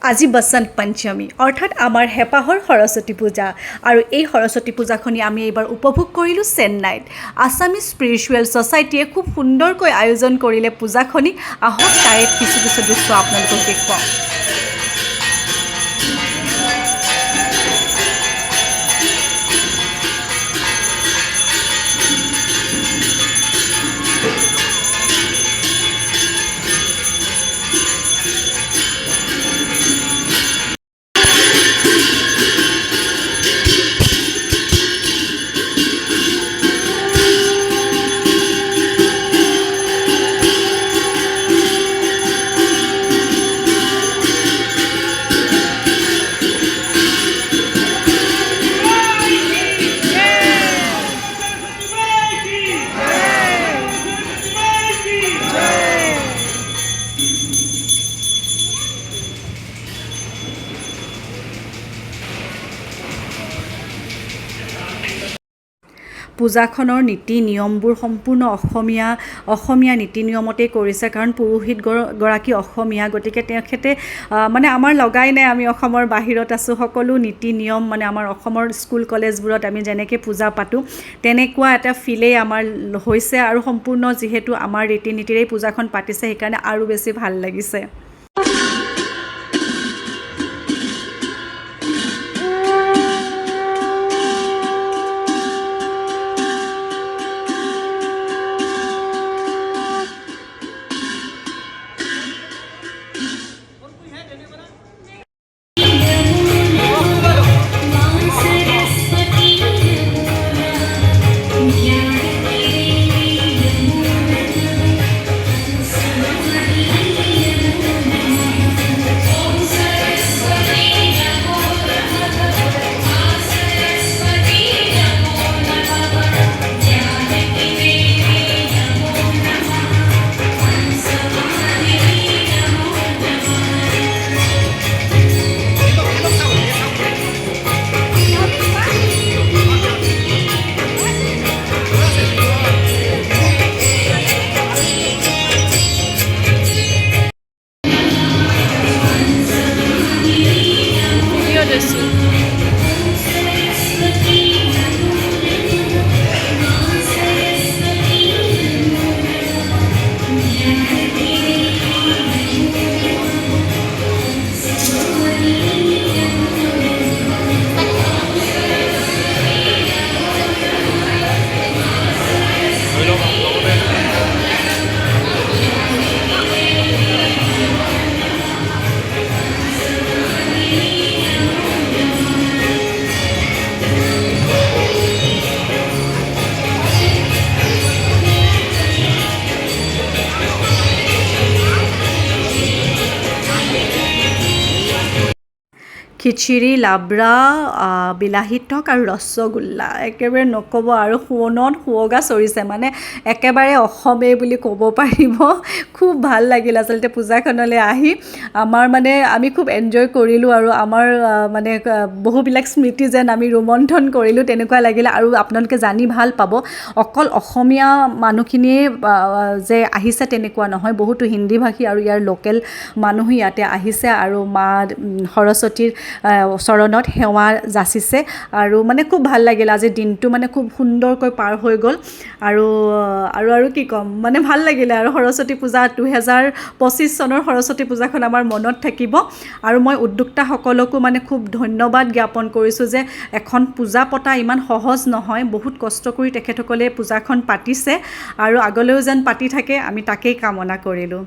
আজি বসন্ত পঞ্চমী অৰ্থাৎ আমাৰ হেপাহৰ সৰস্বতী পূজা আৰু এই সৰস্বতী পূজাখনি আমি এইবাৰ উপভোগ কৰিলোঁ চেন্নাইত। আছামিজ স্পিৰিচুৱেল ছ'চাইটিয়ে খুব সুন্দৰকৈ আয়োজন কৰিলে পূজাখনি। আহক তাৰে কিছু দৃশ্য আপোনালোকক দেখুৱাওঁ। পূজাখনৰ নীতি নিয়মবোৰ সম্পূৰ্ণ অসমীয়া নীতি নিয়মতেই কৰিছে, কাৰণ পুৰোহিতগৰাকী অসমীয়া, গতিকে তেখেতে মানে আমাৰ লগাই নাই আমি অসমৰ বাহিৰত আছোঁ। সকলো নীতি নিয়ম মানে আমাৰ অসমৰ স্কুল কলেজবোৰত আমি যেনেকৈ পূজা পাতোঁ তেনেকুৱা এটা ফিলেই আমাৰ হৈছে, আৰু সম্পূৰ্ণ যিহেতু আমাৰ ৰীতি নীতিৰেই পূজাখন পাতিছে সেইকাৰণে আৰু বেছি ভাল লাগিছে। খিচিৰি, লাবৰা, বিলাহী টক আৰু ৰসগোল্লা, একেবাৰে নক'ব আৰু সোণত সুৱগা চৰিছে, মানে একেবাৰে অসমেই বুলি ক'ব পাৰিব। খুব ভাল লাগিল আচলতে পূজাখনলৈ আহি। আমাৰ মানে আমি খুব এনজয় কৰিলোঁ, আৰু আমাৰ মানে বহুবিলাক স্মৃতি যেন আমি ৰোমন্থন কৰিলোঁ তেনেকুৱা লাগিলে। আৰু আপোনালোকে জানি ভাল পাব, অকল অসমীয়া মানুহখিনিয়ে যে আহিছে তেনেকুৱা নহয়, বহুতো হিন্দী ভাষী আৰু ইয়াৰ লোকেল মানুহ ইয়াতে আহিছে আৰু মা সৰস্বতীৰ চৰণত সেৱা যাচিছে, আৰু মানে খুব ভাল লাগিল। আজিৰ দিনটো মানে খুব সুন্দৰকৈ পাৰ হৈ গ'ল, আৰু কি ক'ম, মানে ভাল লাগিলে। আৰু সৰস্বতী পূজা 2025 চনৰ সৰস্বতী পূজাখন আমাৰ মনত থাকিব। আৰু মই উদ্যোক্তাসকলকো মানে খুব ধন্যবাদ জ্ঞাপন কৰিছোঁ যে এখন পূজা পতা ইমান সহজ নহয়, বহুত কষ্ট কৰি তেখেতসকলে পূজাখন পাতিছে, আৰু আগলৈও যেন পাতি থাকে আমি তাকেই কামনা কৰিলোঁ।